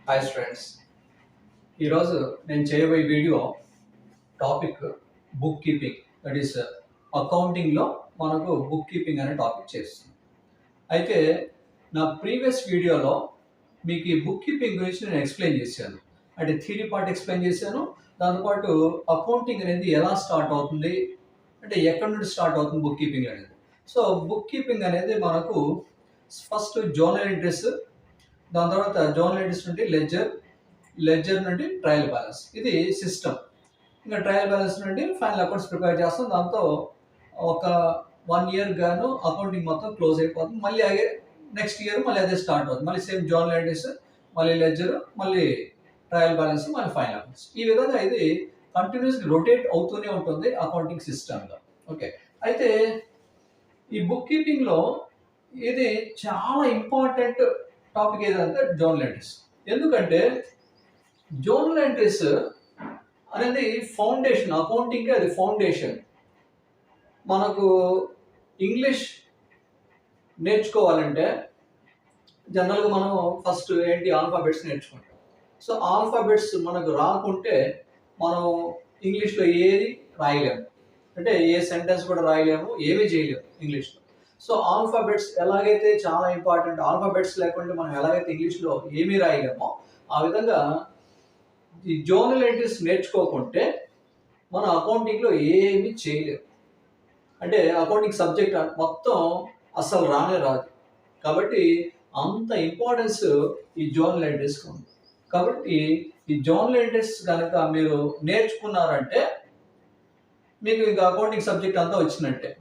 Hi students, ఈరోజు నేను చేయబోయే video topic book keeping. That is అకౌంటింగ్లో మనకు బుక్ కీపింగ్ అనే టాపిక్ చేస్తుంది. అయితే నా ప్రీవియస్ వీడియోలో మీకు ఈ బుక్ కీపింగ్ గురించి నేను ఎక్స్ప్లెయిన్ చేశాను. అంటే థియరీ పార్ట్ ఎక్స్ప్లెయిన్ చేశాను, దాంతోపాటు అకౌంటింగ్ అనేది ఎలా స్టార్ట్ అవుతుంది, అంటే ఎక్కడి నుండి స్టార్ట్ అవుతుంది బుక్ కీపింగ్ అనేది. సో బుక్ కీపింగ్ అనేది మనకు ఫస్ట్ జోనల్ ఎంట్రీస్, దాని తర్వాత జోనల్ ఎంట్రీస్ నుండి లెడ్జర్ నుండి ట్రయల్ బ్యాలెన్స్, ఇది సిస్టమ్. ఇంకా ట్రయల్ బ్యాలెన్స్ నుండి ఫైనల్ అకౌంట్స్ ప్రిపేర్ చేస్తాం. దాంతో ఒక 1 ఇయర్ గాను అకౌంటింగ్ మొత్తం క్లోజ్ అయిపోతుంది. మళ్ళీ అదే నెక్స్ట్ ఇయర్ మళ్ళీ అదే స్టార్ట్ అవుతుంది. మళ్ళీ సేమ్ జోనల్ ఎంట్రీస్, మళ్ళీ లెడ్జర్, మళ్ళీ ట్రయల్ బ్యాలెన్స్, మళ్ళీ ఫైనల్ అకౌంట్స్. ఈ విధంగా ఇది కంటిన్యూస్గా రొటేట్ అవుతూనే ఉంటుంది అకౌంటింగ్ సిస్టమ్లో. ఓకే, అయితే ఈ బుక్ కీపింగ్లో ఇది చాలా ఇంపార్టెంట్ టాపిక్ ఏదంటే జోనల్ ఎంట్రీస్. ఎందుకంటే జోనల్ ఎంట్రీస్ అనేది ఫౌండేషన్, అకౌంటింగ్కి అది ఫౌండేషన్. మనకు ఇంగ్లీష్ నేర్చుకోవాలంటే జనరల్గా మనం ఫస్ట్ ఏంటి ఆల్ఫాబెట్స్ నేర్చుకుంటాం. సో ఆల్ఫాబెట్స్ మనకు రాకుంటే మనం ఇంగ్లీష్లో ఏది రాయలేము, అంటే ఏ సెంటెన్స్ కూడా రాయలేము, ఏమీ చేయలేము ఇంగ్లీష్లో. సో ఆల్ఫాబెట్స్ ఎలాగైతే చాలా ఇంపార్టెంట్, ఆల్ఫాబెట్స్ లేకుంటే మనం ఎలాగైతే ఇంగ్లీష్లో ఏమీ రాయలేమో ఆ విధంగా ఈ జోనల్ ఎంట్రీస్ నేర్చుకోకుంటే మన అకౌంటింగ్లో ఏమీ చేయలేము. అంటే అకౌంటింగ్ సబ్జెక్ట్ మొత్తం అస్సలు రాదు. కాబట్టి అంత ఇంపార్టెన్స్ ఈ జోనల్ ఎంట్రీస్కి ఉంది. కాబట్టి ఈ జోనల్ ఎంట్రీస్ కనుక మీరు నేర్చుకున్నారంటే మీకు ఇంకా అకౌంటింగ్ సబ్జెక్ట్ అంతా వచ్చినట్టే.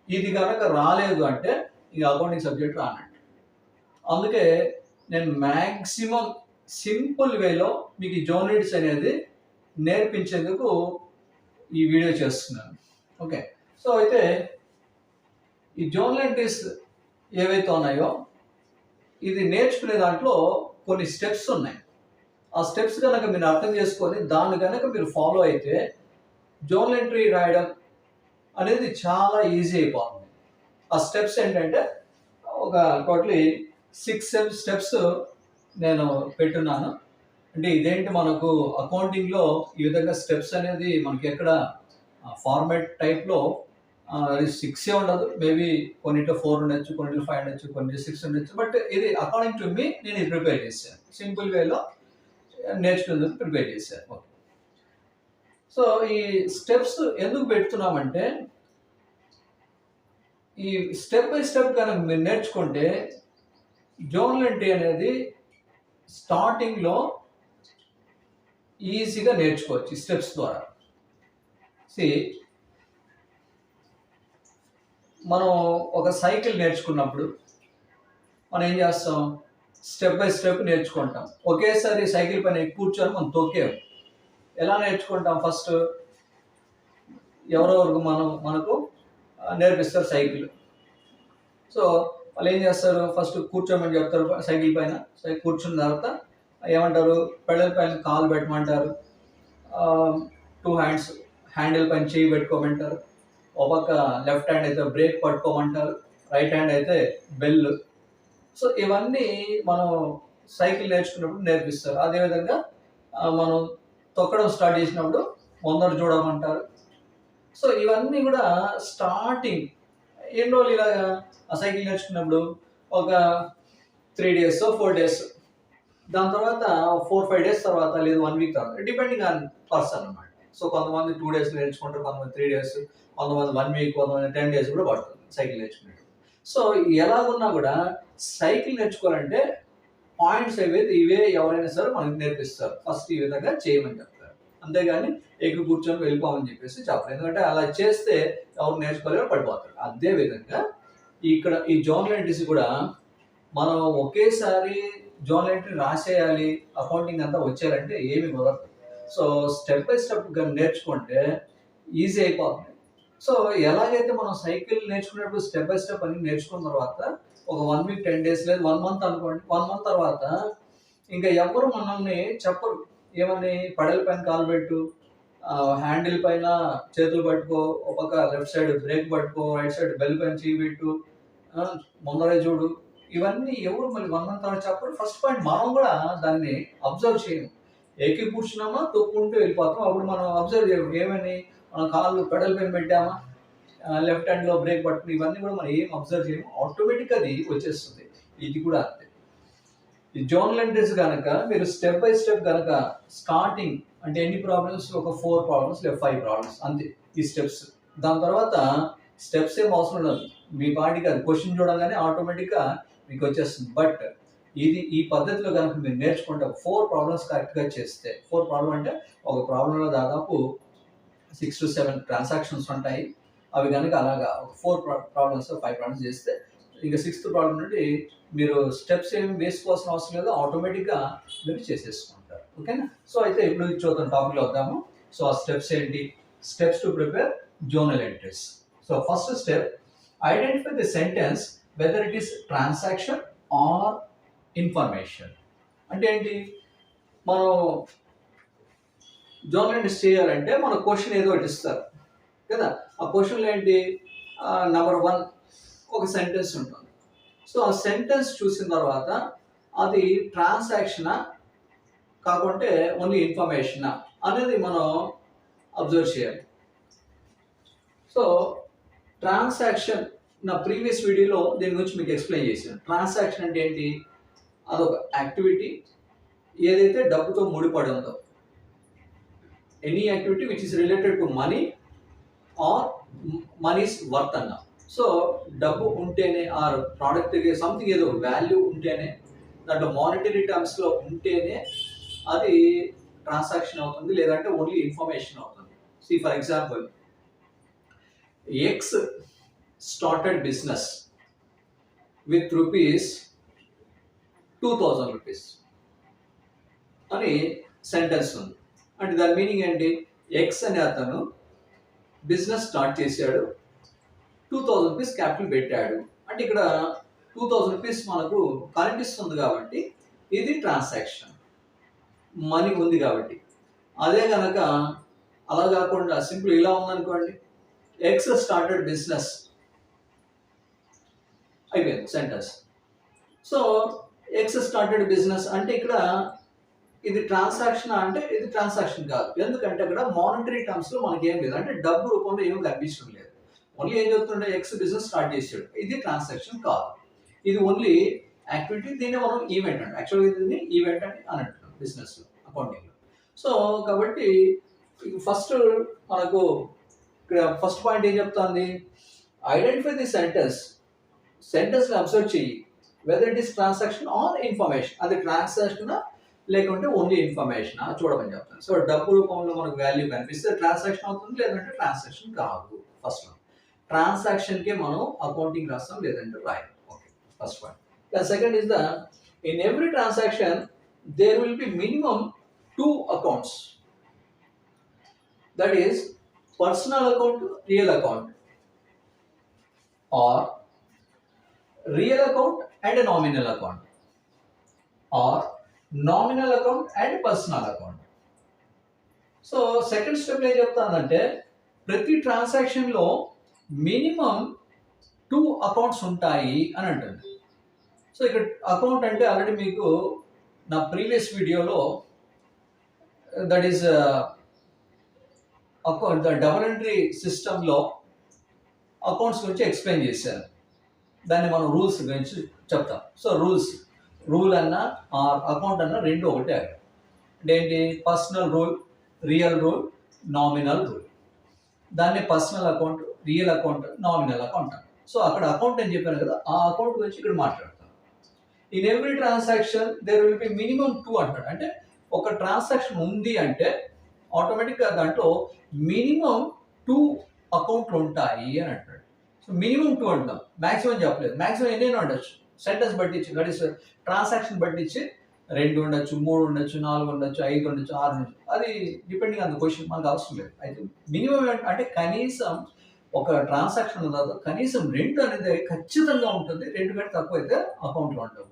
ఇది కనుక రాలేదు అంటే ఇంకా అకౌంటింగ్ సబ్జెక్ట్ రానట్టు. అందుకే నేను మ్యాక్సిమం సింపుల్ వేలో మీకు ఈ జోనల్ ఎంట్రీస్ అనేది నేర్పించేందుకు ఈ వీడియో చేస్తున్నాను. ఓకే, సో అయితే ఈ జోనల్ ఎంట్రీస్ ఏవైతే ఉన్నాయో ఇది నేర్చుకునే దాంట్లో కొన్ని స్టెప్స్ ఉన్నాయి. ఆ స్టెప్స్ కనుక మీరు అర్థం చేసుకొని దాన్ని కనుక మీరు ఫాలో అయితే జోనల్ ఎంట్రీ రాయడం అనేది చాలా ఈజీ అయిపోతుంది. ఆ స్టెప్స్ ఏంటంటే ఒక టోటలీ 6 స్టెప్స్ నేను పెట్టున్నాను. అంటే ఇదేంటి, మనకు అకౌంటింగ్లో ఈ విధంగా స్టెప్స్ అనేది మనకి ఎక్కడ ఫార్మాట్ టైప్లో 6 ఉండదు. మేబీ కొన్నిట్లో 4 ఉండొచ్చు, కొన్నిట్లో 5 ఉండొచ్చు, కొన్నిట్లో 6 ఉండొచ్చు. బట్ ఇది అకార్డింగ్ టు మీ నేను ఇది ప్రిపేర్ చేశాను, సింపుల్ వేలో నేర్చుకునేందుకు ప్రిపేర్ చేశాను. ఓకే, సో ఈ స్టెప్స్ ఎందుకు పెడుతున్నామంటే ఈ స్టెప్ బై స్టెప్ కనుక మీరు నేర్చుకుంటే జోనల్ ఎంట్రీ అనేది స్టార్టింగ్లో ఈజీగా నేర్చుకోవచ్చు ఈ స్టెప్స్ ద్వారా. మనం ఒక సైకిల్ నేర్చుకున్నప్పుడు మనం ఏం చేస్తాం, స్టెప్ బై స్టెప్ నేర్చుకుంటాం. ఒకేసారి సైకిల్ పైన కూర్చొని మనం తొక్కేము. ఎలా నేర్చుకుంటాం, ఫస్ట్ ఎవరెవరికి మనకు నేర్పిస్తారు సైకిల్. సో వాళ్ళు ఏం చేస్తారు, ఫస్ట్ కూర్చోమని చెప్తారు సైకిల్ పైన. కూర్చున్న తర్వాత ఏమంటారు, పెడల్ పైన కాలు పెట్టమంటారు, 2 హ్యాండ్స్ హ్యాండిల్ పైన చేయి పెట్టుకోమంటారు. ఒక పక్క లెఫ్ట్ హ్యాండ్ అయితే బ్రేక్ పట్టుకోమంటారు, రైట్ హ్యాండ్ అయితే బెల్. సో ఇవన్నీ మనం సైకిల్ నేర్చుకున్నప్పుడు నేర్పిస్తారు. అదేవిధంగా మనం తొక్కడం స్టార్ట్ చేసినప్పుడు ముందర చూడమంటారు. సో ఇవన్నీ కూడా స్టార్టింగ్ ఎన్ని రోజులు ఇలాగా ఆ సైకిల్ నేర్చుకున్నప్పుడు ఒక 3 days 4 days, దాని తర్వాత 4-5 days తర్వాత, లేదు 1 week తర్వాత, డిపెండింగ్ ఆన్ పర్సన్ అనమాట. సో కొంతమంది 2 days నేర్చుకుంటారు, కొంతమంది 3 days, కొంతమంది 1 week, కొంతమంది 10 days కూడా పడుతుంది సైకిల్ నేర్చుకునేది. సో ఎలాగున్నా కూడా సైకిల్ నేర్చుకోవాలంటే పాయింట్స్ ఇవే ఎవరైనా సరే మనకి నేర్పిస్తారు. ఫస్ట్ ఈ విధంగా చేయమని చెప్తారు, అంతేగాని ఎక్కి కూర్చొని వెళ్ళిపోమని చెప్పేసి చెప్పరు. ఎందుకంటే అలా చేస్తే ఎవరు నేర్చుకోలేరో పడిపోతారు. అదే విధంగా ఇక్కడ ఈ జోనల్ ఎంట్రీస్ కూడా మనం ఒకేసారి జోనల్ ఎంట్రీ రాసేయాలి, అకౌంటింగ్ అంతా వచ్చేయాలంటే ఏమి కుదరదు. సో స్టెప్ బై స్టెప్ నేర్చుకుంటే ఈజీ అయిపోతుంది. సో ఎలాగైతే మనం సైకిల్ నేర్చుకునేటప్పుడు స్టెప్ బై స్టెప్ అన్ని నేర్చుకున్న తర్వాత ఒక 1 week 10 days, లేదు 1 month అనుకోండి, 1 month తర్వాత ఇంకా ఎవరు మనల్ని చెప్పరు ఏమని, పెడల్ పైన కాలు పెట్టు, హ్యాండిల్ పైన చేతులు పట్టుకో, ఒక పక్క లెఫ్ట్ సైడ్ బ్రేక్ పట్టుకో, రైట్ సైడ్ బెల్ పైన చేయి పెట్టు, ముందరే చూడు, ఇవన్నీ ఎవరు మళ్ళీ 1 మంత్ తర్వాత చెప్పరు. ఫస్ట్ పాయింట్ మనం కూడా దాన్ని అబ్జర్వ్ చేయము. ఎక్కి కూర్చున్నామా తొక్కుంటూ వెళ్ళిపోతాం. అప్పుడు మనం అబ్జర్వ్ చేయము. ఏమని మన కాళ్ళు పెడల్ పైన పెట్టామా, లెఫ్ట్ హ్యాండ్‌లో బ్రేక్ పట్టుకుని ఇవన్నీ కూడా మనం ఏం అబ్జర్వ్ చేయము. ఆటోమేటిక్‌గా అది వచ్చేస్తుంది. ఇది కూడా అంతే. ఈ జోనల్ ఎంట్రీస్ గనక మీరు స్టెప్ బై స్టెప్ గనక స్టార్టింగ్ అంటే ఎన్ని ప్రాబ్లమ్స్, ఒక 4 ప్రాబ్లమ్స్ లేదా 5 ప్రాబ్లమ్స్ అంతే ఈ స్టెప్స్. దాని తర్వాత స్టెప్స్ ఏం అవసరం లేదు. మీ పాటికి అది క్వశ్చన్ చూడగానే ఆటోమేటిక్‌గా మీకు వచ్చేస్తుంది. బట్ ఈ పద్ధతిలో కనుక మీరు నేర్చుకుంటే 4 ప్రాబ్లమ్స్ కరెక్ట్‌గా చేస్తే, 4 ప్రాబ్లమ్ అంటే ఒక ప్రాబ్లంలో దాదాపు 6-7 ట్రాన్సాక్షన్స్ ఉంటాయి. అవి కనుక అలాగా ఒక 4 ప్రాబ్లమ్స్ 5 ప్రాబ్లమ్స్ చేస్తే ఇంకా 6th ప్రాబ్లం నుండి మీరు స్టెప్స్ ఏమి వేసుకోవాల్సిన అవసరం లేదు. ఆటోమేటిక్‌గా మీరు చేసేసుకుంటారు. ఓకేనా? సో అయితే ఇప్పుడు చూద్దాం, టాపిక్‌లో వద్దాము. సో ఆ స్టెప్స్ ఏంటి? Steps to prepare zonal entries. So first step, identify the sentence whether it is transaction or information. అంటే ఏంటి? మనం జోనల్ ఎంట్రీస్ చేయాలంటే మన క్వశ్చన్ ఏదో ఒకటి ఇస్తారు కదా. ఆ క్వశ్చన్లో ఏంటి? నెంబర్ 1 ఒక సెంటెన్స్ ఉంటుంది. సో ఆ సెంటెన్స్ చూసిన తర్వాత అది ట్రాన్సాక్షనా కాకుంటే ఓన్లీ ఇన్ఫర్మేషనా అనేది మనం అబ్జర్వ్ చేయాలి. సో ట్రాన్సాక్షన్ నా ప్రీవియస్ వీడియోలో దీని గురించి మీకు ఎక్స్ప్లెయిన్ చేశాను. ట్రాన్సాక్షన్ అంటే ఏంటి? అదొక యాక్టివిటీ ఏదైతే డబ్బుతో ముడిపడి ఉందో, any activity which is related to money or money's worth అన్న. సో డబ్బు ఉంటేనే ఆర్ ప్రోడక్ట్కి సంథింగ్ ఏదో వాల్యూ ఉంటేనే, దాంట్లో మానిటరీ టర్మ్స్లో ఉంటేనే అది ట్రాన్సాక్షన్ అవుతుంది, లేదంటే ఓన్లీ ఇన్ఫర్మేషన్ అవుతుంది. See for example, X started business with rupees 2000 rupees అని సెంటెన్స్ ఉంది. అంటే దాని మీనింగ్ ఏంటి? ఎక్స్ అనే అతను బిజినెస్ స్టార్ట్ చేశాడు, 2000 రూపీస్ క్యాపిటల్ పెట్టాడు. అంటే ఇక్కడ 2000 రూపీస్ మనకు కనిపిస్తుంది కాబట్టి ఇది ట్రాన్సాక్షన్, మనీ ఉంది కాబట్టి. అదే కనుక అలా కాకుండా సింపుల్ ఇలా ఉందనుకోండి, ఎక్స్ స్టార్టెడ్ బిజినెస్ అయిపోయింది sentence. So X started business అంటే ఇక్కడ ఇది ట్రాన్సాక్షన్ అంటే ఇది ట్రాన్సాక్షన్ కాదు. ఎందుకంటే అక్కడ మానిటరీ టర్మ్స్లో మనకి ఏం లేదు, అంటే డబ్బు రూపంలో ఏం కనిపించడం లేదు. ఓన్లీ ఏం చెప్తుంటే ఎక్స్ బిజినెస్ స్టార్ట్ చేసాడు, ఇది ట్రాన్సాక్షన్ కాదు, ఇది ఓన్లీ యాక్టివిటీ. దీన్ని మనం ఈవెంట్ అంటే యాక్చువల్గా దీన్ని ఈవెంట్ అని అంటున్నాం బిజినెస్ అకౌంటింగ్లో. సో కాబట్టి ఫస్ట్ మనకు ఇక్కడ ఫస్ట్ పాయింట్ ఏం చెప్తుంది? ఐడెంటిఫై ది సెంటెన్స్ని అబ్జర్వ్ చెయ్యి, whether it is transaction or information. అది ట్రాన్సాక్షనా లేకుంటే ఓన్లీ ఇన్ఫర్మేషన్ చూడమని చెప్తాను. సో డబ్బు రూపంలో మనకు వాల్యూ కనిపిస్తే ట్రాన్సాక్షన్ అవుతుంది, లేదంటే ట్రాన్సాక్షన్ కాదు. ఫస్ట్ ట్రాన్సాక్షన్కే మనం అకౌంటింగ్ రాస్తాం, లేదంటే రాయం. Okay, first point. The second is the in every transaction there will be minimum 2 accounts, that is personal account, real account, or real account and nominal account, or nominal account and personal account. So second step ఏం చెప్తానంటే ప్రతి ట్రాన్సాక్షన్లో minimum 2 accounts ఉంటాయి అని అంటుంది. So ఇక్కడ account అంటే already మీకు నా ప్రీవియస్ వీడియోలో that is account double entry సిస్టంలో అకౌంట్స్ గురించి ఎక్స్ప్లెయిన్ చేశాను. దాన్ని మనం రూల్స్ గురించి చెప్తాం. సో రూల్ అన్న అకౌంట్ అన్న రెండు ఒకటే. అంటే ఏంటి? Personal rule, real rule, nominal rule. దాన్ని personal account, real account, nominal account అంట. సో అక్కడ అకౌంట్ అని చెప్పాను కదా, ఆ అకౌంట్ గురించి ఇక్కడ మాట్లాడతాను. In every transaction there will be minimum 2 అంటాడు. అంటే ఒక ట్రాన్సాక్షన్ ఉంది అంటే ఆటోమేటిక్గా దాంట్లో మినిమం 2 అకౌంట్లు ఉంటాయి అని అంటాడు. సో మినిమం 2 అంటాం, మ్యాక్సిమం చెప్పలేదు. మ్యాక్సిమం ఎన్నైనా ఉండొచ్చు, సెంటెన్స్ బట్టించి, దట్ ఈస్ ట్రాన్సాక్షన్ బట్టించి 2 ఉండొచ్చు, 3 ఉండొచ్చు, 4 ఉండొచ్చు, 5 ఉండొచ్చు, 6 ఉండొచ్చు. అది డిపెండింగ్ ఆన్ ద క్వశ్చన్, మనకు అవసరం లేదు. అయితే మినిమం అంటే కనీసం ఒక ట్రాన్సాక్షన్ ఉన్న తర్వాత కనీసం 2 అనేది ఖచ్చితంగా ఉంటుంది. 2 కంటే తక్కువ అయితే అకౌంట్లో ఉండవు.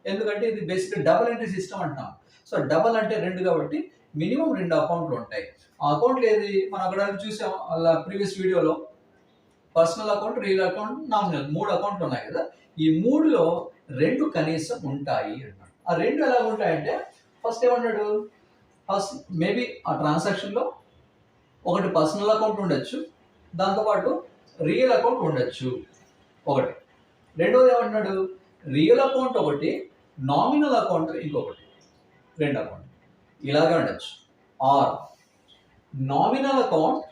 ఎందుకంటే ఇది బేసిక్గా డబుల్ ఎంట్రీ సిస్టమ్ అంటాం. సో డబల్ అంటే 2 కాబట్టి మినిమం 2 అకౌంట్లు ఉంటాయి. ఆ అకౌంట్లు ఏది మనం అక్కడ చూసాం అలా ప్రీవియస్ వీడియోలో. Personal account, real account, nominal 3 అకౌంట్లు ఉన్నాయి కదా. ఈ 3లో 2 కనీసం ఉంటాయి అన్నాడు. ఆ 2 ఎలా ఉంటాయంటే ఫస్ట్ ఏమన్నాడు, ఫస్ట్ మేబీ ఆ ట్రాన్సాక్షన్లో ఒకటి పర్సనల్ అకౌంట్ ఉండొచ్చు, దాంతోపాటు రియల్ అకౌంట్ ఉండొచ్చు ఒకటి. రెండోది ఏమంటున్నాడు, రియల్ అకౌంట్ ఒకటి, నామినల్ అకౌంట్ ఇంకొకటి, 2 అకౌంట్ ఇలాగే ఉండొచ్చు. Or nominal account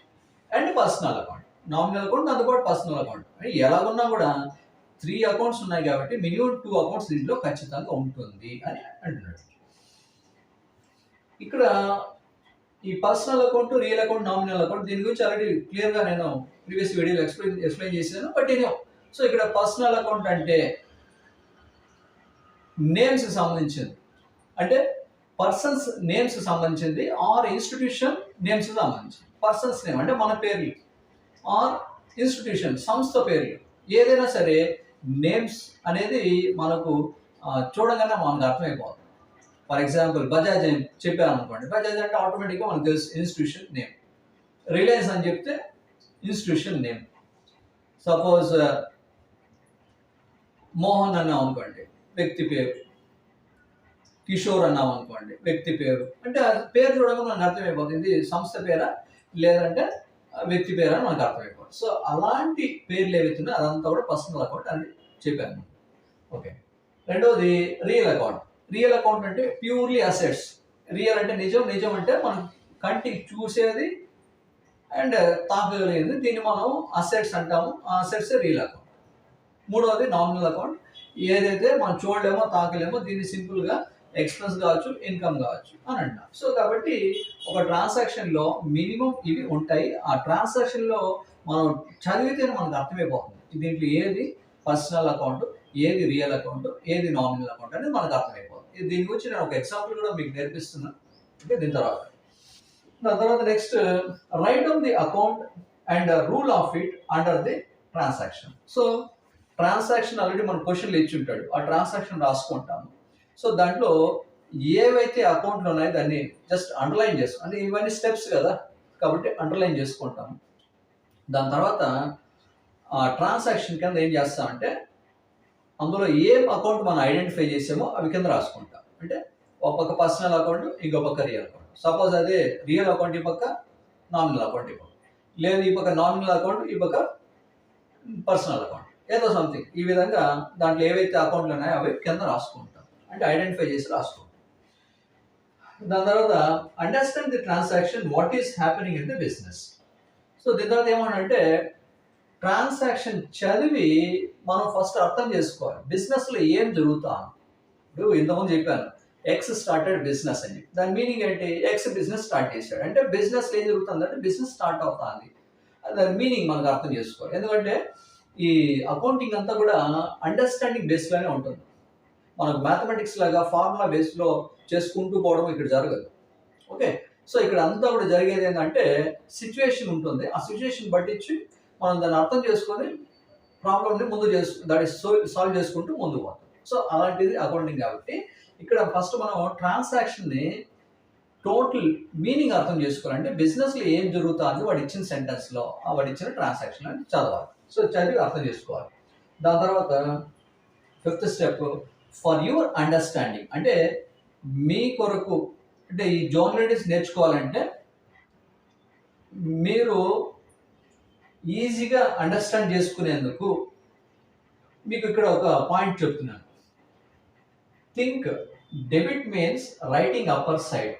and personal account, nominal account దాంతోపాటు పర్సనల్ అకౌంట్. ఎలాగున్నా కూడా 3 అకౌంట్స్ ఉన్నాయి కాబట్టి మినిమం 2 అకౌంట్స్ దీంట్లో ఖచ్చితంగా ఉంటుంది అని అంటున్నాడు. ఇక్కడ ఈ personal account, real account, nominal account దీని గురించి ఆల్రెడీ క్లియర్గా నేను ప్రీవియస్ వీడియోలో ఎక్స్ప్లెయిన్ చేశాను. బట్ నేను సో ఇక్కడ పర్సనల్ అకౌంట్ అంటే నేమ్స్ సంబంధించింది, అంటే పర్సన్స్ నేమ్స్ సంబంధించింది ఆర్ ఇన్స్టిట్యూషన్ నేమ్స్ సంబంధించింది. పర్సన్స్ నేమ్ అంటే మన పేర్లు, ఆర్ ఇన్స్టిట్యూషన్ సంస్థ పేర్లు, ఏదైనా సరే నేమ్స్ అనేది మనకు చూడగానే మనకు అర్థమైపోతుంది. ఫర్ ఎగ్జాంపుల్ బజాజ్ అని చెప్పాను అనుకోండి, బజాజ్ అంటే ఆటోమేటిక్గా మనకు తెలుసు ఇన్స్టిట్యూషన్ నేమ్. రిలయన్స్ అని చెప్తే ఇన్స్టిట్యూషన్ నేమ్. సపోజ్ మోహన్ అన్నాం అనుకోండి, వ్యక్తి పేరు. కిషోర్ అన్నాం అనుకోండి, వ్యక్తి పేరు. అంటే ఆ పేరు చూడగా మనకు అర్థమైపోతుంది ఇది సంస్థ పేరా లేదంటే వ్యక్తి పేరా అని మనకు అర్థమైపోతుంది. సో అలాంటి పేర్లు ఏవైతున్నాయో అదంతా కూడా పర్సనల్ అకౌంట్ అని చెప్పాను. ఓకే. రెండవది రియల్ అకౌంట్. రియల్ అకౌంట్ అంటే ప్యూర్లీ అసెట్స్. రియల్ అంటే నిజం, నిజం అంటే మనం కంటికి చూసేది అండ్ తాకగలిగింది, దీన్ని మనం అసెట్స్ అంటాము. ఆ అసెట్స్ రియల్ అకౌంట్. మూడవది నామినల్ అకౌంట్, ఏదైతే మనం చూడలేమో తాకలేమో దీన్ని సింపుల్గా ఎక్స్పెన్స్ కావచ్చు, ఇన్కమ్ కావచ్చు అని అంటాం. సో కాబట్టి ఒక ట్రాన్సాక్షన్లో మినిమం ఇవి ఉంటాయి. ఆ ట్రాన్సాక్షన్లో మనం చదివితేనే మనకు అర్థమైపోతుంది దీంట్లో ఏది పర్సనల్ అకౌంట్, ఏది రియల్ అకౌంట్, ఏది నామినల్ అకౌంట్ అనేది మనకు అర్థమైపోతుంది. దీని గురించి నేను ఒక ఎగ్జాంపుల్ కూడా మీకు నేర్పిస్తున్నాను. ఓకే, దాని తర్వాత next right down the account and rule of it under the transaction. So transaction already మన క్వశ్చన్లు ఇచ్చి ఉంటాడు, ఆ ట్రాన్సాక్షన్ రాసుకుంటాము. సో దాంట్లో ఏవైతే అకౌంట్లు ఉన్నాయో దాన్ని జస్ట్ అండర్లైన్ చేసుకో, అంటే ఇవన్నీ స్టెప్స్ కదా కాబట్టి అండర్లైన్ చేసుకుంటాము. దాని తర్వాత ఆ ట్రాన్సాక్షన్ కింద ఏం చేస్తామంటే అందులో ఏ అకౌంట్ మనం ఐడెంటిఫై చేసామో అవి కింద రాసుకుంటాం. అంటే ఒక పక్క పర్సనల్ అకౌంట్, ఇంకో పక్క రియల్ అకౌంట్. సపోజ్ అదే రియల్ అకౌంట్ ఈ పక్క, నామినల్ అకౌంట్ ఈ పక్క, లేదు ఈ పక్క నామినల్ అకౌంట్ ఈ పక్క పర్సనల్ అకౌంట్, ఏదో సంథింగ్. ఈ విధంగా దాంట్లో ఏవైతే అకౌంట్లు ఉన్నాయో అవి కింద రాసుకుంటాం, అంటే ఐడెంటిఫై చేసి రాసుకుంటాం. దాని తర్వాత understand the transaction, what is happening in the business. So దీని తర్వాత ఏమనంటే ట్రాన్సాక్షన్ చదివి మనం ఫస్ట్ అర్థం చేసుకోవాలి బిజినెస్లో ఏం జరుగుతా. ఇప్పుడు ఇంతకుముందు చెప్పాను ఎక్స్ స్టార్టెడ్ బిజినెస్ అని. దాని మీనింగ్ ఏంటి, ఎక్స్ బిజినెస్ స్టార్ట్ చేశాడు అంటే బిజినెస్లో ఏం జరుగుతుందంటే బిజినెస్ స్టార్ట్ అవుతుంది. దాని మీనింగ్ మనకు అర్థం చేసుకోవాలి. ఎందుకంటే ఈ అకౌంటింగ్ అంతా కూడా అండర్స్టాండింగ్ బేస్లోనే ఉంటుంది. మనకు మ్యాథమెటిక్స్ లాగా ఫార్ములా బేస్లో చేసుకుంటూ పోవడం ఇక్కడ జరగదు. ఓకే, సో ఇక్కడ అంతా కూడా జరిగేది ఏంటంటే సిచ్యువేషన్ ఉంటుంది, ఆ సిచ్యువేషన్ బట్టించి మనం దాన్ని అర్థం చేసుకొని ప్రాబ్లమ్ని దాన్ని సాల్వ్ చేసుకుంటూ ముందుకు పోతాం. సో అలాంటిది అకౌంటింగ్. కాబట్టి ఇక్కడ ఫస్ట్ మనం ట్రాన్సాక్షన్ని టోటల్ మీనింగ్ అర్థం చేసుకోవాలంటే బిజినెస్లో ఏం జరుగుతుంది వాడు ఇచ్చిన సెంటెన్స్లో, వాడు ఇచ్చిన ట్రాన్సాక్షన్ అని చదవాలి. సో చదివి అర్థం చేసుకోవాలి. దాని తర్వాత 5th step for your understanding, అంటే మీ కొరకు, అంటే ఈ జర్నలిస్ట్ నేర్చుకోవాలంటే మీరు ఈజీగా అండర్స్టాండ్ చేసుకునేందుకు మీకు ఇక్కడ ఒక పాయింట్ చెప్తున్నాను. Think debit means writing upper side.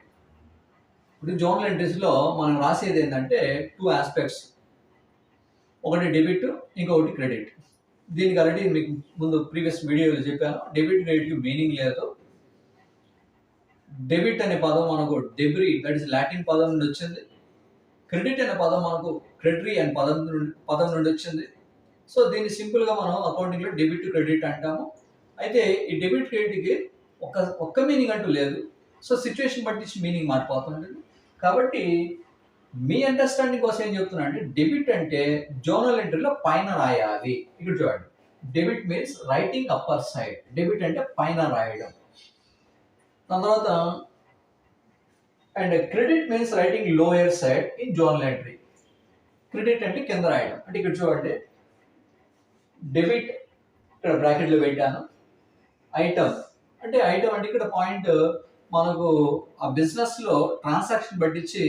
ఇప్పుడు జర్నల్ ఎంట్రీస్లో మనం రాసేది ఏంటంటే 2 ఆస్పెక్ట్స్, ఒకటి డెబిట్, ఇంకొకటి క్రెడిట్. దీనికి ఆల్రెడీ మీకు ముందు ప్రీవియస్ వీడియోలో చెప్పాను, డెబిట్ క్రెడిట్కి మీనింగ్ లేదు. డెబిట్ అనే పదం మనకు డెబ్రీ, దట్ ఇస్ లాటిన్ పదం నుండి వచ్చింది. క్రెడిట్ అనే పదం మనకు క్రెడిటరీ అనే పదం నుండి వచ్చింది. సో దీన్ని సింపుల్గా మనం అకౌంటింగ్లో డెబిట్ క్రెడిట్ అంటాము. అయితే ఈ డెబిట్ క్రెడిట్కి ఒక్క మీనింగ్ అంటూ లేదు. సో సిచ్యువేషన్ బట్టి మీనింగ్ మారిపోతుంది. కాబట్టి మీ అండర్స్టాండింగ్ కోసం ఏం చెప్తున్నా అంటే డెబిట్ అంటే జర్నల్ ఎంట్రీలో పైన రాయాలి. ఇక్కడ చూడండి, debit means writing upper side. Debit అంటే పైన రాయడం. దాని తర్వాత and credit means writing lower side in journal entry. Credit అంటే కింద రాయడం. అంటే ఇక్కడ చూడండి, డెబిట్ ఇక్కడ బ్రాకెట్లో పెట్టాను. ఐటమ్ అంటే ఇక్కడ పాయింట్ మనకు ఆ బిజినెస్లో ట్రాన్సాక్షన్ పట్టించి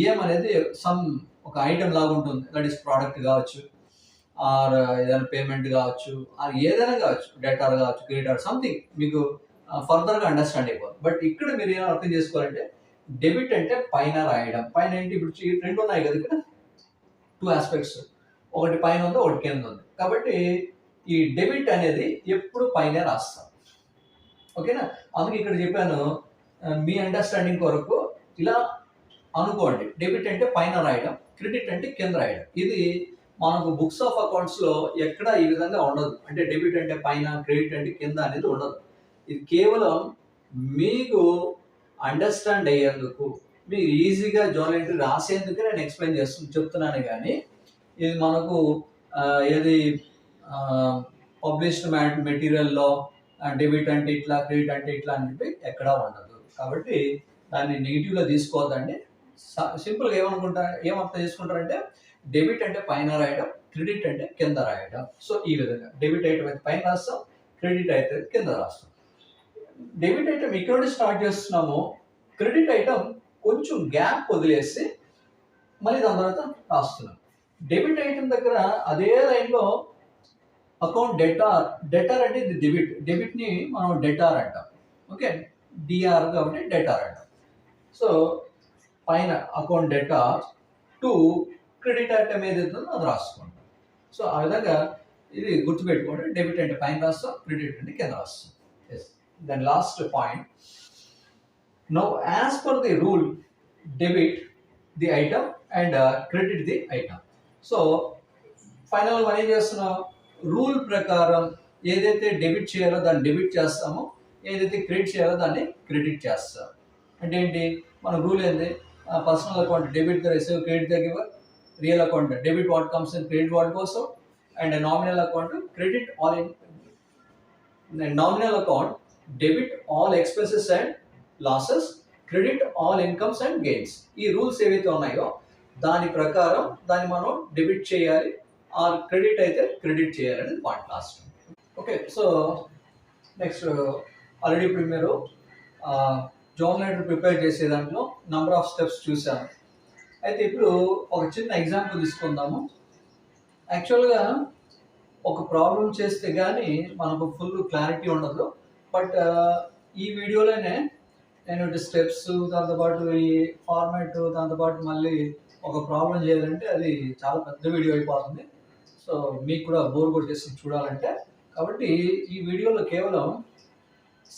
ఏం అనేది సమ్ ఒక ఐటమ్ లాగా ఉంటుంది. దట్ ఈస్ ప్రోడక్ట్ కావచ్చు, ఆర్ ఏదైనా పేమెంట్ కావచ్చు, ఆర్ ఏదైనా కావచ్చు, డేటార్ కావచ్చు, క్రెడిటార్, సంథింగ్ మీకు ఫర్దర్గా అండర్స్టాండ్ అయిపోతుంది. బట్ ఇక్కడ మీరు ఏం అర్థం చేసుకోవాలంటే డెబిట్ అంటే పైన రాయడం. పైన ఏంటి, ఇప్పుడు రెండు ఉన్నాయి కదా ఇక్కడ, 2 ఆస్పెక్ట్స్, ఒకటి పైన ఉంది, ఒకటి కింద ఉంది. కాబట్టి ఈ డెబిట్ అనేది ఎప్పుడు పైన రాస్తాం. ఓకేనా? అందుకే ఇక్కడ చెప్పాను, మీ అండర్స్టాండింగ్ కొరకు ఇలా అనుకోండి. డెబిట్ అంటే పైన రాయడం, క్రెడిట్ అంటే కింద రాయడం. ఇది మనకు బుక్స్ ఆఫ్ అకౌంట్స్లో ఎక్కడ ఈ విధంగా ఉండదు. అంటే డెబిట్ అంటే పైన, క్రెడిట్ అంటే కింద అనేది ఉండదు. ఇది కేవలం మీకు అండర్స్టాండ్ అయ్యేందుకు, మీరు ఈజీగా జర్నల్ ఎంట్రీ రాసేందుకు నేను ఎక్స్ప్లెయిన్ చెప్తున్నాను. కానీ ఇది మనకు ఏది పబ్లిష్డ్ మెటీరియల్లో డెబిట్ అంటే ఇట్లా, క్రెడిట్ అంటే ఇట్లా అని చెప్పి ఎక్కడా ఉండదు. కాబట్టి దాన్ని నెగిటివ్గా తీసుకోవద్దండి. సింపుల్గా ఏమర్థం చేసుకుంటారంటే డెబిట్ అంటే పైన రాయడం, క్రెడిట్ అంటే కింద రాయడం. సో ఈ విధంగా డెబిట్ ఐటమ్ అయితే పైన రాస్తాం, క్రెడిట్ అయితే కింద రాస్తాం. డెబిట్ ఐటమ్ ఇక్కడ స్టార్ట్ చేస్తున్నాము, క్రెడిట్ ఐటమ్ కొంచెం గ్యాప్ వదిలేసి మళ్ళీ దాని తర్వాత రాస్తున్నాం. డెబిట్ ఐటమ్ దగ్గర అదే లైన్లో అకౌంట్ డెటార్ అంటే ఇది డెబిట్ని మనం డెటార్ అంటాం. ఓకే, డిఆర్ కాబట్టి డెటార్ అంటాం. సో పైన account debtor to credit item ఏదైతుందో అది రాసుకుంటాం. సో ఆ విధంగా ఇది గుర్తుపెట్టుకోండి. డెబిట్ అంటే పైన రాస్తాం, క్రెడిట్ అంటే కింద రాస్తాం. Then last point. Now, as per the rule, debit the item and credit the item. So, final మనం ఏం చేస్తున్నాం, రూల్ ప్రకారం ఏదైతే డెబిట్ చేయాలో దాన్ని డెబిట్ చేస్తామో, ఏదైతే క్రెడిట్ చేయాలో దాన్ని క్రెడిట్ చేస్తాం. అంటే ఏంటి, మన రూల్ ఏంటి, personal account debit the receive, credit the giver, real account debit what comes in, credit what goes out, and nominal account credit all in, nominal account debit all expenses and losses, credit all incomes and gains. ఈ rules ఏవైతే ఉన్నాయో దాని ప్రకారం దాన్ని మనం debit చేయాలి, or credit అయితే credit చేయాలి అనేది point last. Okay, so next already ఇప్పుడు మీరు జర్నల్ ఎంట్రీ ప్రిపేర్ చేసే దాంట్లో నెంబర్ ఆఫ్ స్టెప్స్ చూసాము. అయితే ఇప్పుడు ఒక చిన్న ఎగ్జాంపుల్ తీసుకుందాము. యాక్చువల్గా ఒక ప్రాబ్లం చేస్తే కానీ మనకు ఫుల్ క్లారిటీ ఉండదు. బట్ ఈ వీడియోలోనే నేను స్టెప్స్, దాంతోపాటు ఈ ఫార్మాట్, దాంతోపాటు మళ్ళీ ఒక ప్రాబ్లం చేయాలంటే అది చాలా పెద్ద వీడియో అయిపోతుంది. సో మీకు కూడా బోర్ కొట్టేసి చూడాలంటే, కాబట్టి ఈ వీడియోలో కేవలం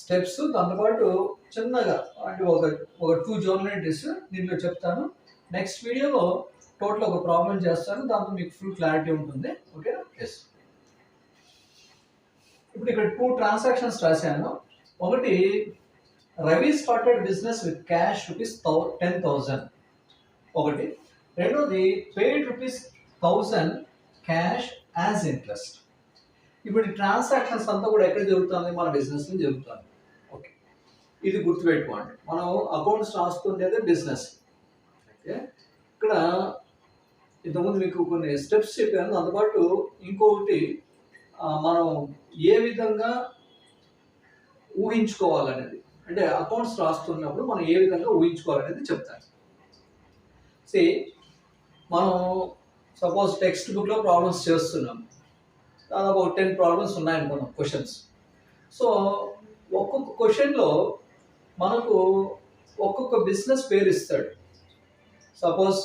స్టెప్స్, దాంతోపాటు చిన్నగా అంటే ఒక 2 జర్నల్ ఎంట్రీస్ దీంట్లో చెప్తాను. నెక్స్ట్ వీడియోలో టోటల్ ఒక ప్రాబ్లం చేస్తాను, దాంతో మీకు ఫుల్ క్లారిటీ ఉంటుంది. Okay, yes. ఇప్పుడు ఇక్కడ 2 ట్రాన్సాక్షన్స్ రాశాను. ఒకటి, Ravi started business with cash ₹10,000. ఒకటి. రెండోది, పెయిడ్ ₹1,000 క్యాష్ యాజ్ ఇంట్రెస్ట్. ఇప్పుడు ఈ ట్రాన్సాక్షన్స్ అంతా కూడా ఎక్కడ జరుగుతుంది, మన బిజినెస్లో జరుగుతుంది. ఓకే, ఇది గుర్తుపెట్టుకోండి. మనం అకౌంట్స్ రాస్తుండేదే బిజినెస్. అయితే ఇక్కడ ఇంతకుముందు మీకు కొన్ని స్టెప్స్ చెప్పాను, దాంతోపాటు ఇంకొకటి మనం ఏ విధంగా ఊహించుకోవాలనేది, అంటే అకౌంట్స్ రాస్తున్నప్పుడు మనం ఏ విధంగా ఊహించుకోవాలనేది చెప్తాను. మనం సపోజ్ టెక్స్ట్ బుక్లో ప్రాబ్లమ్స్ చేస్తున్నాం, దాదాపు 10 ప్రాబ్లమ్స్ ఉన్నాయనుకున్నాం, క్వశ్చన్స్. సో ఒక్కొక్క క్వశ్చన్లో మనకు ఒక్కొక్క బిజినెస్ పేరు ఇస్తాడు. సపోజ్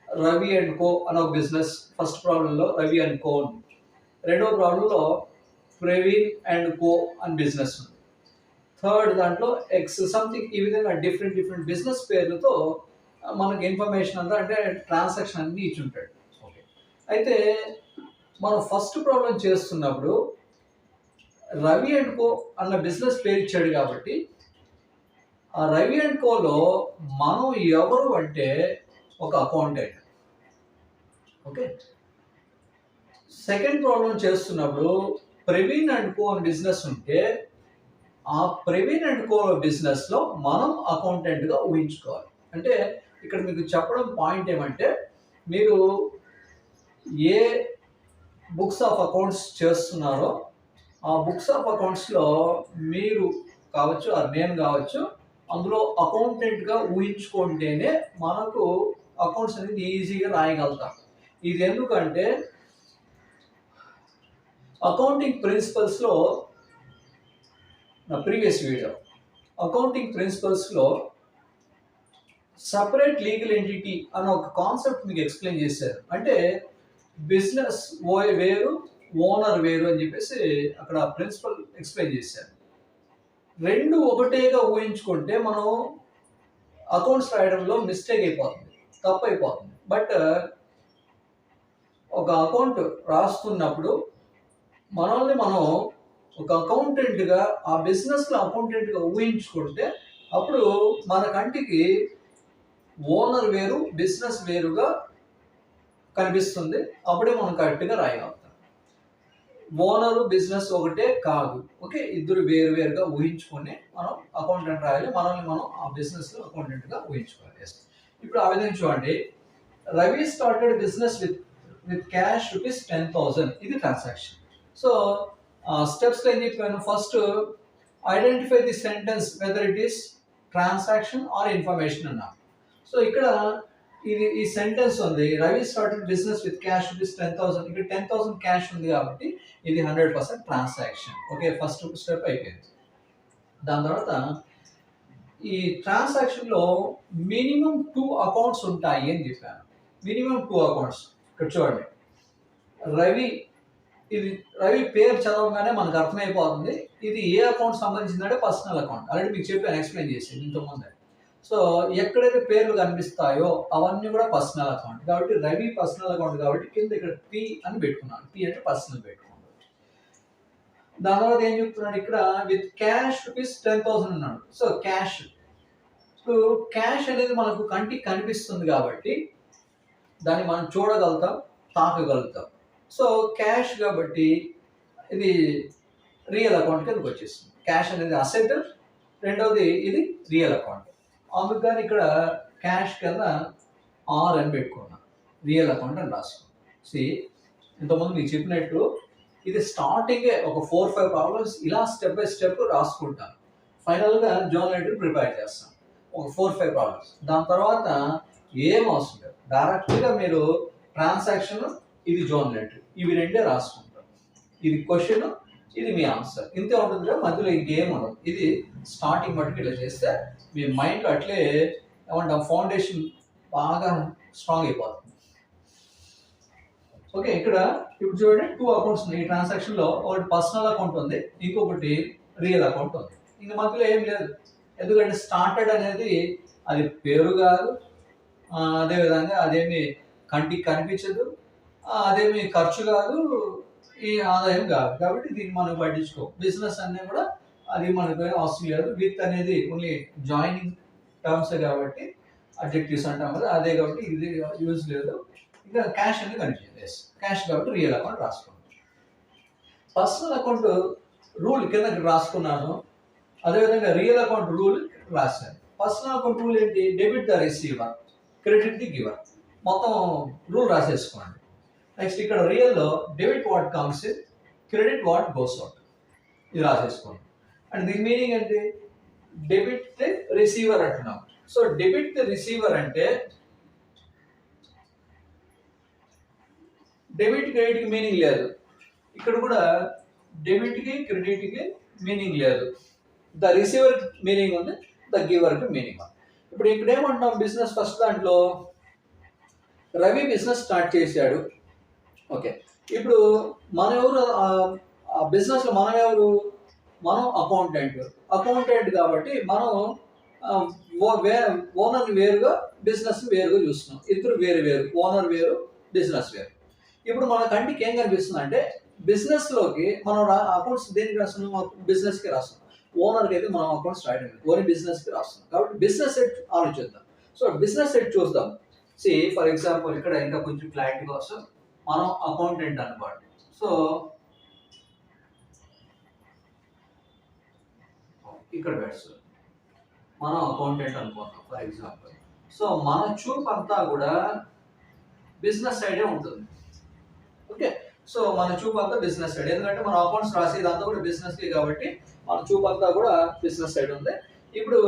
రవి అండ్ కో అనే ఒక బిజినెస్ ఫస్ట్ ప్రాబ్లంలో రవి అండ్ కో ఉంది. రెండవ ప్రాబ్లంలో ప్రవీణ్ అండ్ కో అని బిజినెస్ ఉంది. థర్డ్ దాంట్లో ఎక్స్ సంథింగ్, ఈ విధంగా డిఫరెంట్ బిజినెస్ పేర్లతో మనకి ఇన్ఫర్మేషన్ అంతా, అంటే ట్రాన్సాక్షన్ అన్నీ ఇచ్చి ఉంటాడు. ఓకే, అయితే మనం ఫస్ట్ ప్రాబ్లం చేస్తున్నప్పుడు రవి అండ్ కో అన్న బిజినెస్ పేరు ఇచ్చాడు కాబట్టి ఆ రవి అండ్ కోలో మనం ఎవరు అంటే ఒక అకౌంటెంట్. ఓకే, సెకండ్ ప్రాబ్లం చేస్తున్నప్పుడు ప్రవీణ్ అండ్ కో అని బిజినెస్ ఉంటే ఆ ప్రవీణ్ అండ్ కో బిజినెస్లో మనం అకౌంటెంట్గా ఊహించుకోవాలి. అంటే ఇక్కడ మీకు చెప్పడం పాయింట్ ఏమంటే, మీరు ఏ బుక్స్ ఆఫ్ అకౌంట్స్ చేస్తున్నారో ఆ బుక్స్ ఆఫ్ అకౌంట్స్లో మీరు కావచ్చు ఆ నేను కావచ్చు అందులో అకౌంటెంట్గా ఊహించుకుంటేనే మనకు అకౌంట్స్ అనేది ఈజీగా రాయగలుగుతాం. ఇది ఎందుకంటే అకౌంటింగ్ ప్రిన్సిపల్స్లో నా ప్రీవియస్ వీడియో అకౌంటింగ్ ప్రిన్సిపల్స్లో సపరేట్ లీగల్ ఎంటిటీ అన్న ఒక కాన్సెప్ట్ మీకు ఎక్స్ప్లెయిన్ చేశారు. అంటే బిజినెస్ వేరు, ఓనర్ వేరు అని చెప్పేసి అక్కడ ప్రిన్సిపల్ ఎక్స్ప్లెయిన్ చేశారు. రెండు ఒకటేగా ఊహించుకుంటే మనం అకౌంట్స్ రాయడంలో మిస్టేక్ అయిపోతుంది, తప్పు అయిపోతుంది. బట్ ఒక అకౌంట్ రాస్తున్నప్పుడు మనల్ని మనం ఒక అకౌంటెంట్గా ఆ బిజినెస్లో అకౌంటెంట్గా ఊహించుకుంటే అప్పుడు మన కంటికి ఓనర్ వేరు, బిజినెస్ వేరుగా కనిపిస్తుంది. అప్పుడే మనం కరెక్ట్గా రాయగలుగుతాం. ఓనరు బిజినెస్ ఒకటే కాదు, ఓకే, ఇద్దరు వేరు వేరుగా ఊహించుకొని మనం అకౌంటెంట్ రాయాలి. మనల్ని మనం ఆ బిజినెస్లో అకౌంటెంట్గా ఊహించుకోవాలి. ఇప్పుడు ఆ విధంగా చూడండి, Ravi started business with cash ₹10,000. ఇది ట్రాన్సాక్షన్. సో స్టెప్స్లో ఏం చెప్పాను, first identify the sentence whether it is transaction or information అన్నాను. సో ఇక్కడ ఈ సెంటెన్స్ ఉంది, Ravi started business with cash ₹10,000. ఇక్కడ 10,000 క్యాష్ ఉంది కాబట్టి ఇది 100% ట్రాన్సాక్షన్. ఓకే, ఫస్ట్ స్టెప్ అయిపోయింది. దాని తర్వాత ఈ ట్రాన్సాక్షన్లో మినిమం 2 అకౌంట్స్ ఉంటాయి అని చెప్పాను. Minimum 2 accounts. ఇక్కడ చూడండి, రవి పేరు చదవగానే మనకు అర్థమైపోతుంది ఇది ఏ అకౌంట్ సంబంధించిందంటే పర్సనల్ అకౌంట్. ఆల్రెడీ మీకు చెప్పాను, ఎక్స్ప్లెయిన్ చేసి ఇంతకుముందే. సో ఎక్కడైతే పేర్లు కనిపిస్తాయో అవన్నీ కూడా పర్సనల్ అకౌంట్ కాబట్టి రవి పర్సనల్ అకౌంట్ కాబట్టి కింద ఇక్కడ పి అని పెట్టుకున్నాను. పి అంటే పర్సనల్ పెట్టుకున్నాను. దాని తర్వాత ఏం చెప్తున్నాడు ఇక్కడ, విత్ క్యాష్ ₹10,000 అన్నాడు. సో క్యాష్, ఇప్పుడు క్యాష్ అనేది మనకు కంటికి కనిపిస్తుంది కాబట్టి దాన్ని మనం చూడగలుగుతాం, తాకగలుగుతాం. సో క్యాష్ కాబట్టి ఇది రియల్ అకౌంట్ కిందకి వచ్చేస్తుంది. క్యాష్ అనేది అసెట్, రెండవది ఇది రియల్ అకౌంట్. అందుకని ఇక్కడ క్యాష్ కింద ఆర్ అని పెట్టుకున్నాం, రియల్ అకౌంట్ అని రాసుకున్నాం. ఇంతకుముందు మీకు చెప్పినట్టు ఇది స్టార్టింగే ఒక 4-5 ప్రాబ్లమ్స్ ఇలా స్టెప్ బై స్టెప్ రాసుకుంటాను. ఫైనల్గా జర్నల్ ఎంట్రీ ప్రిపేర్ చేస్తాం, ఒక 4-5 ప్రాబ్లమ్స్. దాని తర్వాత ఏం అవసరం లేదు, డైరెక్ట్గా మీరు ట్రాన్సాక్షన్, ఇది జర్నల్ ఎంట్రీ, ఇవి రెండే రాసుకుంటారు. ఇది క్వశ్చన్, ఇది మీ ఆన్సర్, ఇంతే ఉంటుంది కదా, మధ్యలో ఇంకేం ఉండదు. ఇది స్టార్టింగ్ మట్టుకు ఇలా చేస్తే మీ మైండ్ అట్లే ఏమంటాం, ఫౌండేషన్ బాగా స్ట్రాంగ్ అయిపోతుంది. ఓకే, ఇక్కడ ఇప్పుడు చూడండి 2 అకౌంట్స్ ఉన్నాయి ఈ ట్రాన్సాక్షన్లో. ఒకటి పర్సనల్ అకౌంట్ ఉంది, ఇంకొకటి రియల్ అకౌంట్ ఉంది. ఇంకా మధ్యలో ఏం లేదు, ఎందుకంటే స్టార్టెడ్ అనేది అది పేరు కాదు, అదేవిధంగా అదేమి కంటికి కనిపించదు, అదేమి ఖర్చు కాదు, ఈ ఆదాయం కాదు. కాబట్టి దీన్ని మనం పట్టించుకో. బిజినెస్ అన్నీ కూడా అది మనకు అవసరం లేదు. విత్ అనేది ఓన్లీ జాయినింగ్ టర్మ్స్ కాబట్టి అడ్జెక్టివ్స్ అంటాం కదా, అదే కాబట్టి ఇది యూజ్ లేదు. ఇంకా క్యాష్ అనేది కనిపించింది, క్యాష్ కాబట్టి రియల్ అకౌంట్ రాసుకున్నాను. పర్సనల్ అకౌంట్ రూల్ కింద రాసుకున్నాను, అదేవిధంగా రియల్ అకౌంట్ రూల్ రాశాను. పర్సనల్ అకౌంట్ రూల్ ఏంటి, debit the receiver, credit the giver, మొత్తం రూల్ రాసేసుకోండి. నెక్స్ట్ ఇక్కడ రియల్లో debit what comes in, credit what goes out, ఇది రాసేసుకోండి. అండ్ దీని మీనింగ్ ఏంటి, డెబిట్ ది రిసీవర్ అంటున్నాం. సో డెబిట్ ది రిసీవర్ అంటే డెబిట్ క్రెడిట్కి మీనింగ్ లేదు, ఇక్కడ కూడా డెబిట్కి క్రెడిట్కి మీనింగ్ లేదు. ద రిసీవర్ మీనింగ్ ఉంది, ద గివర్కి మీనింగ్ ఉంది. ఇప్పుడు ఇక్కడ ఏమంటున్నాం, బిజినెస్ ఫస్ట్ దాంట్లో రవి బిజినెస్ స్టార్ట్ చేశాడు. ఓకే, ఇప్పుడు మనం ఎవరు ఆ బిజినెస్లో, మనం ఎవరు, మనం అకౌంటెంట్ కాబట్టి మనం ఓనర్ వేరుగా బిజినెస్ వేరుగా చూస్తున్నాం. ఇద్దరు వేరు, ఓనర్ వేరు, బిజినెస్ వేరు. ఇప్పుడు మన కంటికి ఏం కనిపిస్తుంది అంటే, బిజినెస్లోకి మనం అకౌంట్స్ దేనికి రాస్తున్నాం, బిజినెస్కి రాస్తున్నాం. ఓనర్కి అయితే మనం అకౌంట్స్ రాయడం లేదు, ఓన్లీ బిజినెస్కి రాస్తున్నాం. కాబట్టి బిజినెస్ సెట్ ఆలోచిద్దాం. సో బిజినెస్ సెట్ చూద్దాం. ఫర్ ఎగ్జాంపుల్ ఇక్కడ ఇంకా కొంచెం క్లారిటీ కోసం మనం అకౌంటెంట్ అనమాట. సో ఇక్కడ పెడుతుంది, మనం అకౌంటెంట్ అనుకుంటాం ఫర్ ఎగ్జాంపుల్. సో మన చూపు అంతా కూడా బిజినెస్ సైడే ఉంటుంది. ఓకే. సో మన చూపంతా బిజినెస్ సైడ్, ఎందుకంటే మన అకౌంట్స్ రాసేదంతా కూడా బిజినెస్ కాబట్టి మన చూపంతా కూడా బిజినెస్ సైడ్ ఉంది. ఇప్పుడు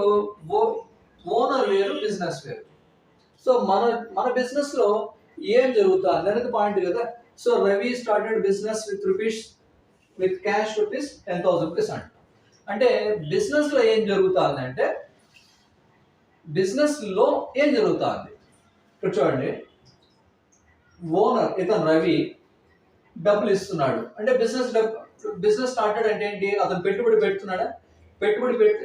ఓనర్ వేరు, బిజినెస్ వేరు. సో మన మన బిజినెస్ లో ఏం జరుగుతుంది అనేది పాయింట్ కదా. So Ravi started business with cash rupees 10,000 rupees అంటే బిజినెస్ లో ఏం జరుగుతుంది అంటే, బిజినెస్ లో ఏం జరుగుతుంది ఇక్కడ చూడండి. ఓనర్ ఇతను రవి డబ్బులు ఇస్తున్నాడు అంటే బిజినెస్ స్టార్టెడ్ అంటే ఏంటి, అతను పెట్టుబడి పెడుతున్నాడా,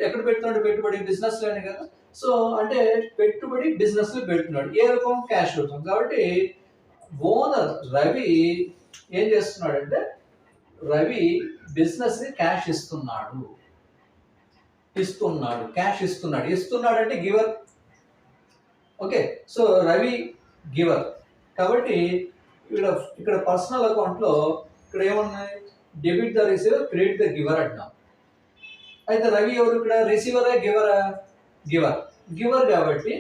ఎక్కడ పెడుతున్నాడు, పెట్టుబడి బిజినెస్ లోనే కదా. సో అంటే పెట్టుబడి బిజినెస్ లో పెడుతున్నాడు, ఏ రకం, క్యాష్ రూపం. కాబట్టి ఓనర్ రవి ఏం చేస్తున్నాడు అంటే, రవి బిజినెస్ ని క్యాష్ ఇస్తున్నాడు క్యాష్ ఇస్తున్నాడు అంటే giver. Okay. So Ravi giver. కాబట్టి ఇక్కడ పర్సనల్ అకౌంట్ లో ఇక్కడ ఏమున్నాయి, debit the receiver, credit the giver అంటున్నాం. అయితే రవి ఎవరు ఇక్కడ, రిసీవరా గివరా, గివర్ కాబట్టి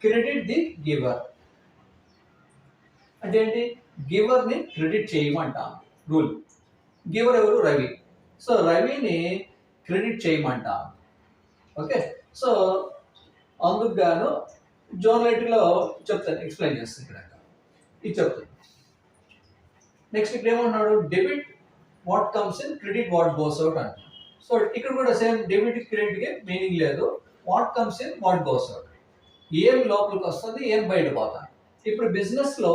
క్రెడిట్ ది గివర్. అంటే ఏంటి, గివర్ ని క్రెడిట్ చేయమంటాం రూల్. గివర్ ఎవరు, రవి. సో రవిని క్రెడిట్ చేయమంటాం. ఓకే. సో అందుకు గాను జోనలిటీలో చెప్తాను, ఎక్స్ప్లెయిన్ చేస్తాను ఇక్కడ ఇది చెప్తాను. నెక్స్ట్ ఇక్కడ ఏమన్నాడు, debit what comes in, credit what goes out అంట. సో ఇక్కడ కూడా సేమ్, డెబిట్ క్రెడిట్ కి మీనింగ్ లేదు. What comes in, what goes out, ఏం లోపలికి వస్తుంది, ఏం బయట పోతాను. ఇప్పుడు బిజినెస్ లో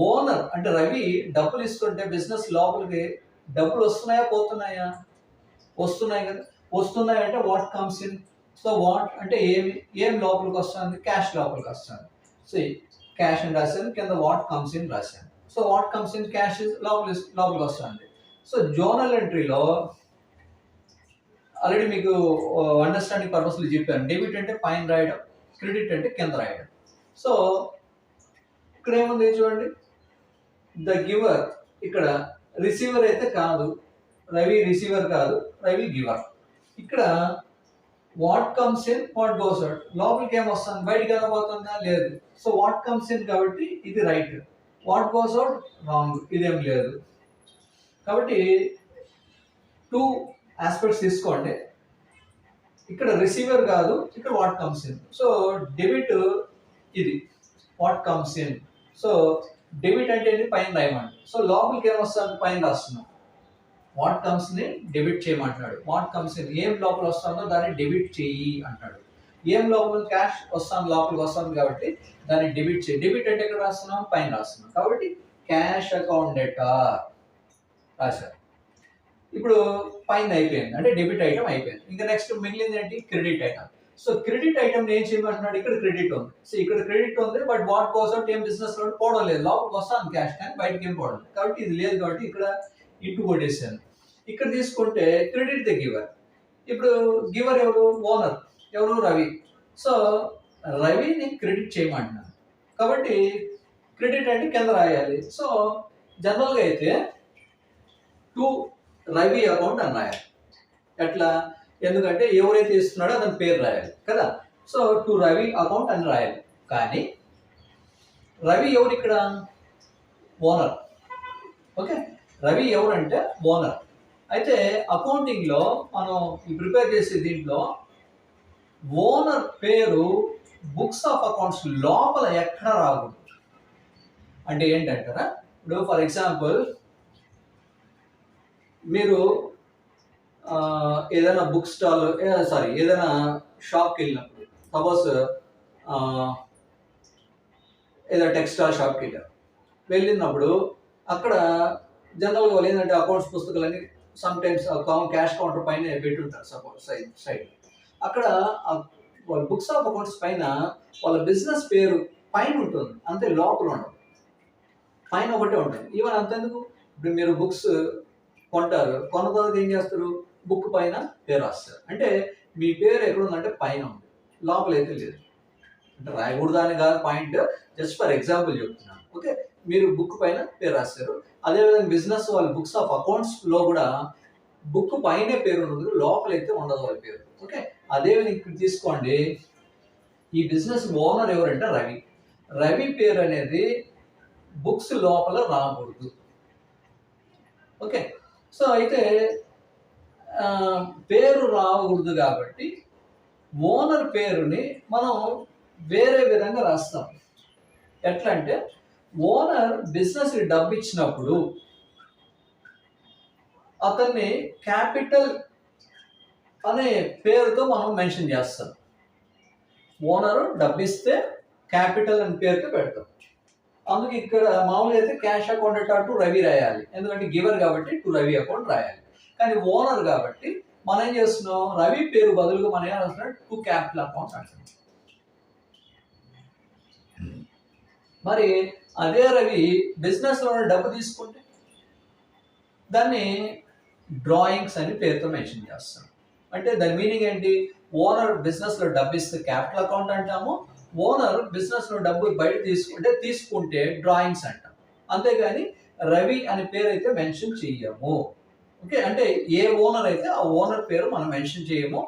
ఓనర్ అంటే రవి డబ్బులు ఇస్తుంటే బిజినెస్ లోపలికి డబ్బులు వస్తున్నాయా, పోతున్నాయా, వస్తున్నాయి కదా. వస్తున్నాయి అంటే what comes in. So what అంటే ఏం లోపలికి వస్తుంది, క్యాష్ లోపలికి వస్తుంది. సో క్యాష్ అని రాశాను, కింద వాట్ కమ్స్ ఇన్ రాశాను. So what comes in, cash లోపలికి వస్తుంది. సో జోనల్ ఎంట్రీలో ఆల్రెడీ మీకు అండర్స్టాండింగ్ పర్పస్ లో చెప్పాను, డెబిట్ అంటే పైన రాయడం, క్రెడిట్ అంటే కింద రాయడం. సో ఇక్కడ ఏముంది చూడండి, ద గివర్. ఇక్కడ రిసీవర్ అయితే కాదు, రవి రిసీవర్ కాదు, రవి గివర్. ఇక్కడ what comes in, what goes out, లోపలికి ఏమొస్తుంది, బయటికి వెళ్ళబోతుందా, లేదు. సో వాట్ కమ్స్ ఇన్ కాబట్టి ఇది right, what goes out wrong, ఇదేం లేదు. కాబట్టి 2 ఆస్పెక్ట్స్ తీసుకోండి. ఇక్కడ రిసీవర్ కాదు, ఇక్కడ what comes in. So debit ఇది what comes in. So debit అంటే పైన రాయమండి. సో లోపలికి ఏమొస్తుంది, పైన రాస్తున్నాం. వాట్ కమ్స్ ని డెబిట్ చేయమంటున్నాడు. వాట్ కమ్స్ ఇన్, ఏం లోపల వస్తుందో దాన్ని డెబిట్ చేయి అంటాడు. ఏం లోపల క్యాష్ వస్తుంది, లోపలికి వస్తుంది కాబట్టి దాన్ని డెబిట్ చేయి. డెబిట్ అంటే ఎక్కడ రాస్తున్నాం, పైన రాస్తున్నాం. కాబట్టి క్యాష్ అకౌంట్ డేటా రాశారు. ఇప్పుడు పైన అయిపోయింది అంటే డెబిట్ ఐటమ్ అయిపోయింది. ఇంకా నెక్స్ట్ మిగిలింది ఏంటి, credit item. So credit item ఏం చేయమంటున్నాడు, ఇక్కడ క్రెడిట్ ఉంది. సో ఇక్కడ క్రెడిట్ ఉంది, బట్ వాట్ గోస్ అవుట్, ఏం బిజినెస్ లో పోవడం లేదు, లోపలికి వస్తాను క్యాష్ కానీ బయటకి ఏం పోవడం లేదు. కాబట్టి ఇది లేదు కాబట్టి ఇక్కడ ఇంటూ కొట్టేసాను. ఇక్కడ తీసుకుంటే క్రెడిట్ ద గివర్. ఇప్పుడు గివర్ ఎవరు, ఓనర్ ఎవరు, రవి. సో రవిని క్రెడిట్ చేయమంటున్నాను కాబట్టి క్రెడిట్ అంటే కింద రాయాలి. సో జనరల్గా అయితే టు రవి అకౌంట్ అని రాయాలి. ఎట్లా, ఎందుకంటే ఎవరైతే ఇస్తున్నాడో అతని పేరు రాయాలి కదా. సో టు రవి అకౌంట్ అని రాయాలి. కానీ రవి ఎవరు ఇక్కడ, ఓనర్. ఓకే, రవి ఎవరంటే ఓనర్. అయితే అకౌంటింగ్ లో మనం ప్రిపేర్ చేసే దీంట్లో ఓనర్ పేరు బుక్స్ ఆఫ్ అకౌంట్స్ లోపల ఎక్కడ రాకూడదు. అంటే ఏంటంటారా, ఇప్పుడు ఫర్ ఎగ్జాంపుల్ మీరు ఏదైనా బుక్ స్టాల్ ఏదైనా షాప్కి వెళ్ళినప్పుడు, సపోజ్ ఏదైనా టెక్స్టైల్ షాప్కి వెళ్ళినప్పుడు అక్కడ జనరల్గా వాళ్ళు ఏంటంటే అకౌంట్స్ పుస్తకాలన్నీ సమ్ టైమ్స్ క్యాష్ కౌంటర్ పైన పెట్టుంటారు. సపోజ్ సైడ్ అక్కడ వాళ్ళ బుక్స్ ఆఫ్ అకౌంట్స్ పైన వాళ్ళ బిజినెస్ పేరు పైన ఉంటుంది, అంతే, లోపల ఉండదు. పైన ఒకటే ఉంటుంది. ఈవెన్ అంతెందుకు, ఇప్పుడు మీరు బుక్స్ కొంటారు, కొన్న తర్వాత ఏం చేస్తారు, బుక్ పైన పేరు రాస్తారు. అంటే మీ పేరు ఎక్కడ ఉందంటే పైన ఉంది, లోపల అయితే లేదు. అంటే రాయకూడదు అని కాదు పాయింట్, జస్ట్ ఫర్ ఎగ్జాంపుల్ చెప్తున్నాను. ఓకే, మీరు బుక్ పైన పేరు రాస్తారు. అదేవిధంగా బిజినెస్ వాళ్ళ బుక్స్ ఆఫ్ అకౌంట్స్ లో కూడా బుక్ పైనే పేరు ఉండదు, లోపలైతే ఉండదు వాళ్ళ పేరు. ఓకే, అదేవిధంగా ఇక్కడ తీసుకోండి, ఈ బిజినెస్ ఓనర్ ఎవరంటే రవి. రవి పేరు అనేది బుక్స్ లోపల రాకూడదు. ఓకే. సో అయితే పేరు రాకూడదు కాబట్టి ఓనర్ పేరుని మనం వేరే విధంగా రాస్తాం. ఎట్లా అంటే ఓనర్ బిజినెస్కి డబ్బు ఇచ్చినప్పుడు అతన్ని క్యాపిటల్ అనే పేరుతో మనం మెన్షన్ చేస్తాం. ఓనరు డబ్బు ఇస్తే క్యాపిటల్ అనే పేరుతో పెడతాం. అందుకే ఇక్కడ మామూలుగా అయితే క్యాష్ అకౌంట్ టు రవి రాయాలి, ఎందుకంటే గివర్ కాబట్టి టు రవి అకౌంట్ రాయాలి. కానీ ఓనర్ కాబట్టి మనం ఏం చేస్తున్నాం, రవి పేరు బదులుగా మనం ఏం రాస్తున్నాం, టు క్యాపిటల్ అకౌంట్ అంటున్నాం. మరి అదే రవి బిజినెస్లో డబ్బు తీసుకుంటే దాన్ని డ్రాయింగ్స్ అని పేరుతో మెన్షన్ చేస్తాం. అంటే దాని మీనింగ్ ఏంటి, ఓనర్ బిజినెస్లో డబ్బు ఇస్తే క్యాపిటల్ అకౌంట్ అంటాము, ఓనర్ బిజినెస్లో డబ్బు బయట తీసుకుంటే డ్రాయింగ్స్ అంటాం. అంతేగాని రవి అనే పేరు అయితే మెన్షన్ చెయ్యము. ఓకే, అంటే ఏ ఓనర్ అయితే ఆ ఓనర్ పేరు మనం మెన్షన్ చేయము.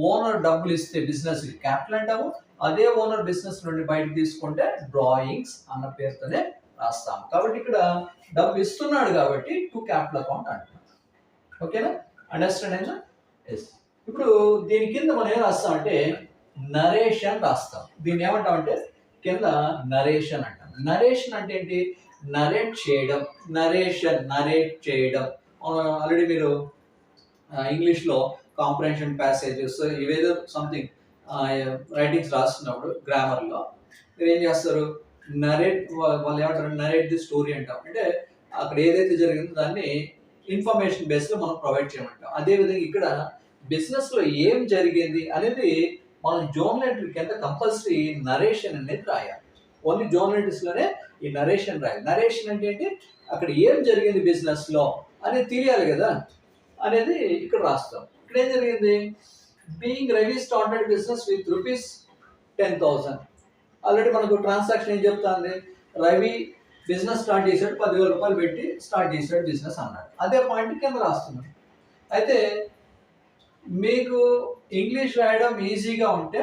ఓనర్ డబ్బులు ఇస్తే బిజినెస్ క్యాపిటల్ అంటాము, అదే ఓనర్ బిజినెస్ నుండి బయట తీసుకుంటే డ్రాయింగ్స్ అన్న పేరుతోనే రాస్తాము. కాబట్టి ఇక్కడ డబ్బు ఇస్తున్నాడు కాబట్టి టు క్యాపిటల్ అకౌంట్ అంటున్నాం. ఓకేనా, అండర్స్టాండ్ అయిందా? ఎస్. ఇప్పుడు దీని కింద మనం ఏం రాస్తాం అంటే నరేషన్ రాస్తాం. దీన్ని ఏమంటాం అంటే కింద నరేషన్ అంటాం. నరేషన్ అంటే ఏంటి, నరేట్ చేయడం. నరేట్ చేయడం. ఆల్రెడీ మీరు ఇంగ్లీష్లో కాంప్రహెన్షన్ ప్యాసేజెస్ ఇవేదో సంథింగ్ రైటింగ్స్ రాస్తున్నప్పుడు గ్రామర్లో మీరు ఏం చేస్తారు, వాళ్ళు ఏమంటారు, నరేట్ ది స్టోరీ అంటాం. అంటే అక్కడ ఏదైతే జరిగిందో దాన్ని ఇన్ఫర్మేషన్ బేస్లో మనం ప్రొవైడ్ చేయమంటాం. అదేవిధంగా ఇక్కడ బిజినెస్లో ఏం జరిగింది అనేది మనం జోనల్ ఎంట్రీ కింద కంపల్సరీ నరేషన్ అనేది రాయాలి. ఓన్లీ జోనల్ ఎంట్రీస్లోనే ఈ నరేషన్ రాయాలి. నరేషన్ అంటే ఏంటి, అక్కడ ఏం జరిగింది బిజినెస్లో అనేది తెలియాలి కదా అనేది ఇక్కడ రాస్తాం. ఇక్కడ ఏం జరిగింది, being Ravi started business with ₹10,000. Already మనకు ట్రాన్సాక్షన్ ఏం చెప్తాంది, రవి బిజినెస్ స్టార్ట్ చేశాడు, ₹10,000 పెట్టి స్టార్ట్ చేశాడు బిజినెస్ అన్నాడు. అదే పాయింట్ కింద రాస్తున్నాం. అయితే మీకు ఇంగ్లీష్ రాయడం ఈజీగా ఉంటే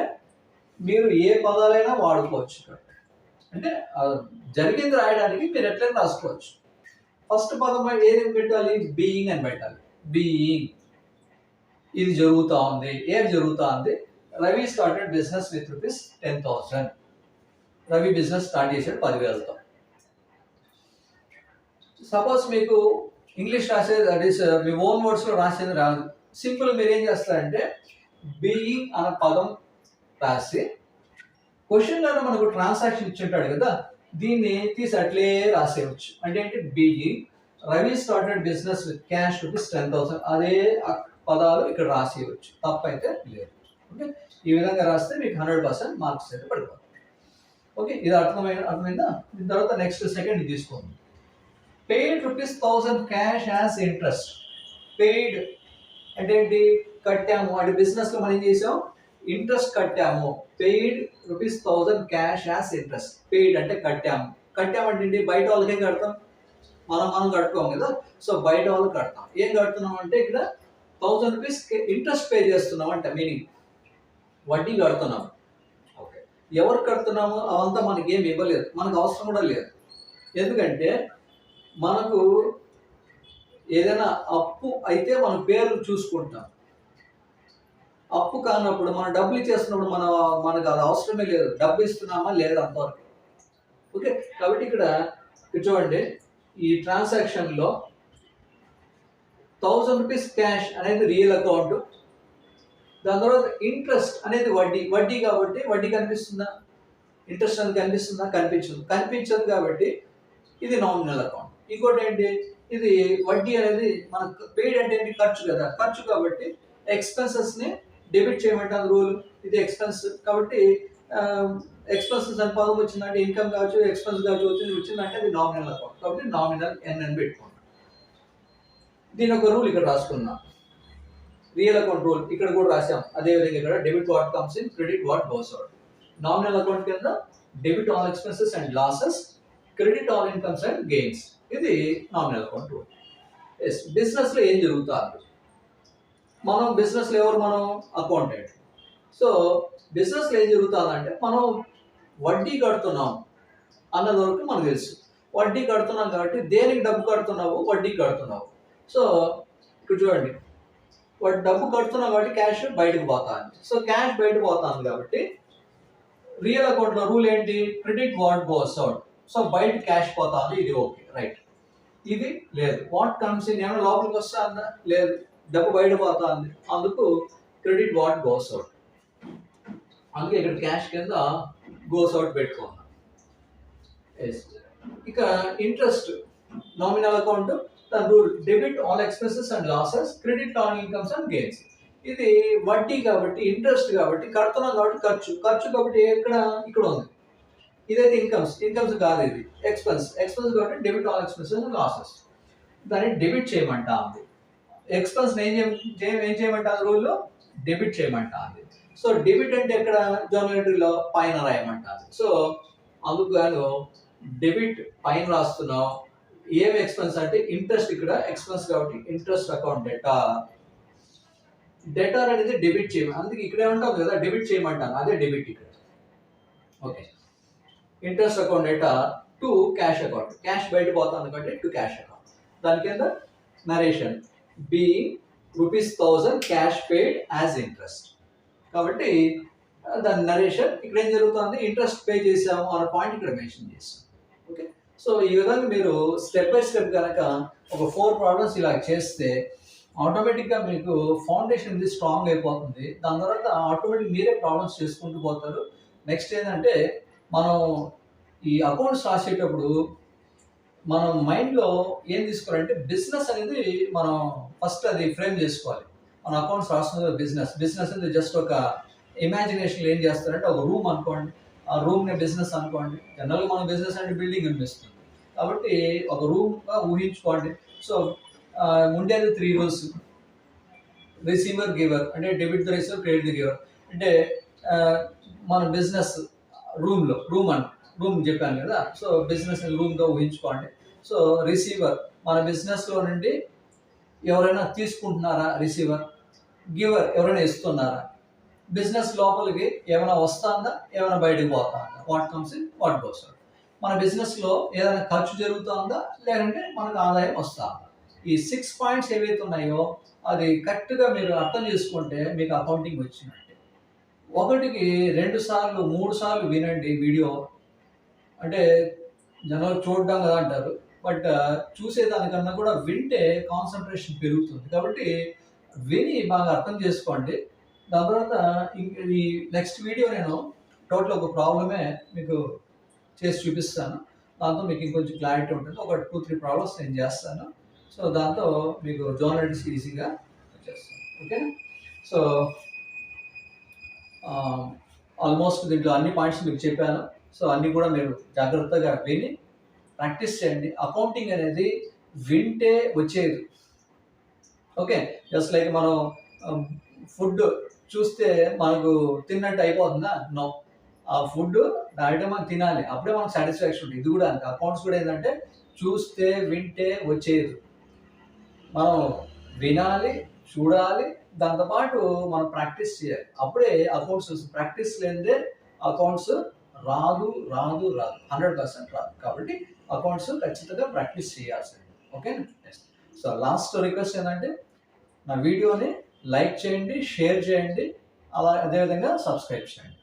మీరు ఏ పదాలైనా వాడుకోవచ్చు. అంటే జరిగింది రాయడానికి మీరు ఎట్లయినా రాసుకోవచ్చు. ఫస్ట్ పదం ఏది పెట్టాలి, బీయింగ్ అని పెట్టాలి. బీయింగ్, ఇది జరుగుతూ ఉంది. ఏం జరుగుతూ ఉంది, Ravi started business with ₹10,000. Ravi business start చేశాడు 10,000తో. సపోజ్ మీకు ఇంగ్లీష్ రాసేది దట్ ఈస్ మీ ఓన్ వర్డ్స్లో రాసేది రాదు. సింపుల్ మీరు ఏం చేస్తారంటే బీయింగ్ అనే పదం రాసి క్వశ్చన్లో మనకు ట్రాన్సాక్షన్ ఇచ్చింటాడు కదా, దీన్ని తీసి అట్లే రాసేయచ్చు. అంటే ఏంటి, being Ravi started business with cash ₹10,000 అదే పదాలు ఇక్కడ రాసేయచ్చు, తప్పైతే లేదు. ఓకే, ఈ విధంగా రాస్తే మీకు 100% మార్క్స్ అయితే పడిపోతుంది. ఓకే, ఇది అర్థమైందా? దీని తర్వాత నెక్స్ట్ సెకండ్ తీసుకోండి. Paid ₹1,000 cash as interest. Paid అంటే ఏంటి, కట్టాము. అంటే బిజినెస్లో మనం ఏం చేసాం, ఇంట్రెస్ట్ కట్టాము. Paid ₹1,000 cash as interest. Paid అంటే కట్టాము. కట్టామంటే ఏంటి, బయట వాళ్ళకే కడతాం, మనం కట్టుకోం కదా. సో బయట వాళ్ళు కడతాం. ఏం కడుతున్నాం అంటే ఇక్కడ ₹1,000 ఇంట్రెస్ట్ పే చేస్తున్నాం అంటే మీనింగ్ వడ్డీ కడుతున్నాం. ఓకే, ఎవరు కడుతున్నాము అవంతా మనకి ఏమి ఇవ్వలేదు, మనకు అవసరం కూడా లేదు. ఎందుకంటే మనకు ఏదైనా అప్పు అయితే మన పేరు చూసుకుంటాం. అప్పు కానప్పుడు మనం డబ్బులు ఇచ్చేస్తున్నప్పుడు మనకు అది అవసరమే లేదు, డబ్బు ఇస్తున్నామా లేదా అంతవరకు. ఓకే, కాబట్టి ఇక్కడ చూడండి, ఈ ట్రాన్సాక్షన్లో ₹1,000 క్యాష్ అనేది రియల్ అకౌంట్. దాని తర్వాత ఇంట్రెస్ట్ అనేది వడ్డీ కాబట్టి వడ్డీ కనిపిస్తుందా, ఇంట్రెస్ట్ అనేది కనిపిస్తుందా, కనిపించదు కాబట్టి ఇది నామినల్ అకౌంట్. ఇంకోటి ఏంటి, ఇది వడ్డీ అనేది మనకు పెయిడ్ అంటే ఏంటి, ఖర్చు కదా, ఖర్చు కాబట్టి ఎక్స్పెన్సెస్ని డెబిట్ చేయమంటారు రూల్. ఇది ఎక్స్పెన్స్ కాబట్టి ఎక్స్పెన్సెస్ అని పదం వచ్చిందంటే ఇన్కమ్ కావచ్చు, ఎక్స్పెన్స్ కావచ్చు, వచ్చిందంటే అది నామినల్ అకౌంట్ కాబట్టి నామినల్ ఎన్ అని పెట్టుకోండి. దీని ఒక రూల్ ఇక్కడ రాసుకున్నాం, రియల్ అకౌంట్ రూల్ ఇక్కడ కూడా రాసాం. అదేవిధంగా ఇక్కడ debit what comes in, credit what goes out. Nominal account కింద debit all expenses and losses, credit all incomes and gains. ఇది నామినల్ అకౌంట్ రూల్. ఎస్, బిజినెస్లో ఏం జరుగుతుంది, మనం బిజినెస్లో ఎవరు, మనం అకౌంటెంట్. సో బిజినెస్లో ఏం జరుగుతుందంటే మనం వడ్డీ కడుతున్నాం అన్నది వరకు మనకు తెలుసు. వడ్డీ కడుతున్నాం కాబట్టి దేనికి డబ్బు కడుతున్నావు, వడ్డీ కడుతున్నావు. సో ఇక్కడ చూడండి, వాడు డబ్బు కడుతున్నాం కాబట్టి క్యాష్ బయటకు పోతాను. సో క్యాష్ బయట పోతాను కాబట్టి రియల్ అకౌంట్లో రూల్ ఏంటి, credit what goes out. So బయట క్యాష్ పోతాను, ఇది ఓకే రైట్. ఇది లేదు, వాట్ కమ్స్ ఇన్, ఏమైనా లోపలికి వస్తా అందా, లేదు, డబ్బు బయట పోతుంది, అందుకు క్రెడిట్ వాట్ గోస్ అవుట్. అందుకే ఇక్కడ క్యాష్ కింద గోస్ అవుట్ పెట్టుకున్నాం. ఇక ఇంట్రెస్ట్ నామినల్ అకౌంట్, దాని rule debit all expenses and losses, credit all incomes and gains. ఇది వడ్డీ కాబట్టి, ఇంట్రెస్ట్ కాబట్టి, కడుతున్నాం కాబట్టి ఖర్చు కాబట్టి ఇక్కడ ఉంది. ఇదైతే ఇన్కమ్స్ కాదు, ఇది ఎక్స్పెన్స్ కాబట్టి debit all expenses and losses, దాన్ని డెబిట్ చేయమంటా ఉంది. ఎక్స్పెన్స్ ఏం చేయమంటారు రూల్లో, డెబిట్ చేయమంటా ఉంది. సో డెబిట్ అంటే ఎక్కడ, జర్నల్ ఎంట్రీలో పైన రాయమంటారు. సో అందుకు గాను డెబిట్ పైన రాస్తున్నాం. ఏం ఎక్స్పెన్స్ అంటే ఇంట్రెస్ట్, ఇక్కడ ఎక్స్పెన్స్ కాబట్టి ఇంట్రెస్ట్ అకౌంట్ డెటార్ అనేది డెబిట్ చేయమని, అందుకే ఇక్కడ ఏమంటాం కదా డెబిట్ చేయమంటాను, అదే డెబిట్ ఇక్కడ. Okay, interest account data to cash account, cash బయట పోతుంది కాబట్టి టు క్యాష్ అకౌంట్. దాని కింద narration be ₹1000 cash paid as interest. కాబట్టి దాని నరేషన్ ఇక్కడ ఏం జరుగుతుంది, ఇంట్రెస్ట్ పే చేసాము అన్న పాయింట్ ఇక్కడ మెన్షన్ చేస్తాం. ఓకే, సో ఈ విధంగా మీరు స్టెప్ బై స్టెప్ కనుక ఒక 4 ప్రాబ్లమ్స్ ఇలా చేస్తే ఆటోమేటిక్గా మీకు ఫౌండేషన్ ఇది స్ట్రాంగ్ అయిపోతుంది. దాని తర్వాత ఆటోమేటిక్ మీరే ప్రాబ్లమ్స్ చేసుకుంటూ పోతారు. నెక్స్ట్ ఏంటంటే, మనం ఈ అకౌంట్స్ రాసేటప్పుడు మనం మైండ్లో ఏం తీసుకోవాలంటే, బిజినెస్ అనేది మనం ఫస్ట్ అది ఫ్రేమ్ చేసుకోవాలి. మన అకౌంట్స్ రాస్తున్న బిజినెస్ అనేది జస్ట్ ఒక ఇమాజినేషన్లో ఏం చేస్తారంటే, ఒక రూమ్ అనుకోండి, ఆ రూమ్ని బిజినెస్ అనుకోండి. జనరల్గా మన బిజినెస్ అంటే బిల్డింగ్ అనిపిస్తుంది కాబట్టి ఒక రూమ్గా ఊహించుకోండి. సో ఉండేది 3 రూల్స్, రిసీవర్ గివర్, అంటే debit the receiver, credit the giver. అంటే మన బిజినెస్ రూమ్ చెప్పాను కదా, సో బిజినెస్ రూమ్గా ఊహించుకోండి. సో రిసీవర్, మన బిజినెస్లో నుండి ఎవరైనా తీసుకుంటున్నారా, రిసీవర్. గివర్, ఎవరైనా ఇస్తున్నారా. బిజినెస్ లోపలికి ఏమైనా వస్తుందా, ఏమైనా బయటకు పోతుందా, what comes in what goes out. మన బిజినెస్లో ఏదైనా ఖర్చు జరుగుతుందా, లేదంటే మనకు ఆదాయం వస్తుందా. ఈ 6 పాయింట్స్ ఏవైతే ఉన్నాయో అది కరెక్ట్గా మీరు అర్థం చేసుకుంటే మీకు అకౌంటింగ్ వచ్చినట్టే. 1కి 2 సార్లు 3 సార్లు వినండి వీడియో. అంటే జనాలు చూడడం కదా అంటారు, బట్ చూసేదానికన్నా కూడా వింటే కాన్సన్ట్రేషన్ పెరుగుతుంది. కాబట్టి విని బాగా అర్థం చేసుకోండి. దాని తర్వాత ఈ నెక్స్ట్ వీడియో నేను టోటల్ ఒక ప్రాబ్లమే మీకు చేసి చూపిస్తాను. దాంతో మీకు ఇంకొంచెం క్లారిటీ ఉంటుంది. ఒక 2-3 ప్రాబ్లమ్స్ నేను చేస్తాను. సో దాంతో మీకు జర్నలిస్ట్ ఈజీగా వచ్చేస్తాను. ఓకేనా. సో ఆల్మోస్ట్ దీంట్లో అన్ని పాయింట్స్ మీకు చెప్పాను. సో అన్నీ కూడా మీరు జాగ్రత్తగా విని ప్రాక్టీస్ చేయండి. అకౌంటింగ్ అనేది వింటే వచ్చేది. ఓకే, జస్ట్ లైక్ మనం ఫుడ్ చూస్తే మనకు తిన్నట్టు అయిపోతుందా, నో. ఆ ఫుడ్ డైరెక్ట్గా మనం తినాలి, అప్పుడే మనకు సాటిస్ఫాక్షన్ ఉంటుంది. ఇది కూడా అంతే, అకౌంట్స్ కూడా ఏంటంటే చూస్తే వింటే వచ్చేది. మనం వినాలి, చూడాలి, దాంతోపాటు మనం ప్రాక్టీస్ చేయాలి, అప్పుడే అకౌంట్స్. ప్రాక్టీస్ లేనిదే అకౌంట్స్ రాదు 100% రాదు. కాబట్టి అకౌంట్స్ ఖచ్చితంగా ప్రాక్టీస్ చేయాల్సింది. ఓకే. సో లాస్ట్ రిక్వెస్ట్ ఏంటంటే, నా వీడియోని లైక్ చేయండి, షేర్ చేయండి, అదేవిధంగా సబ్స్క్రైబ్ చేయండి.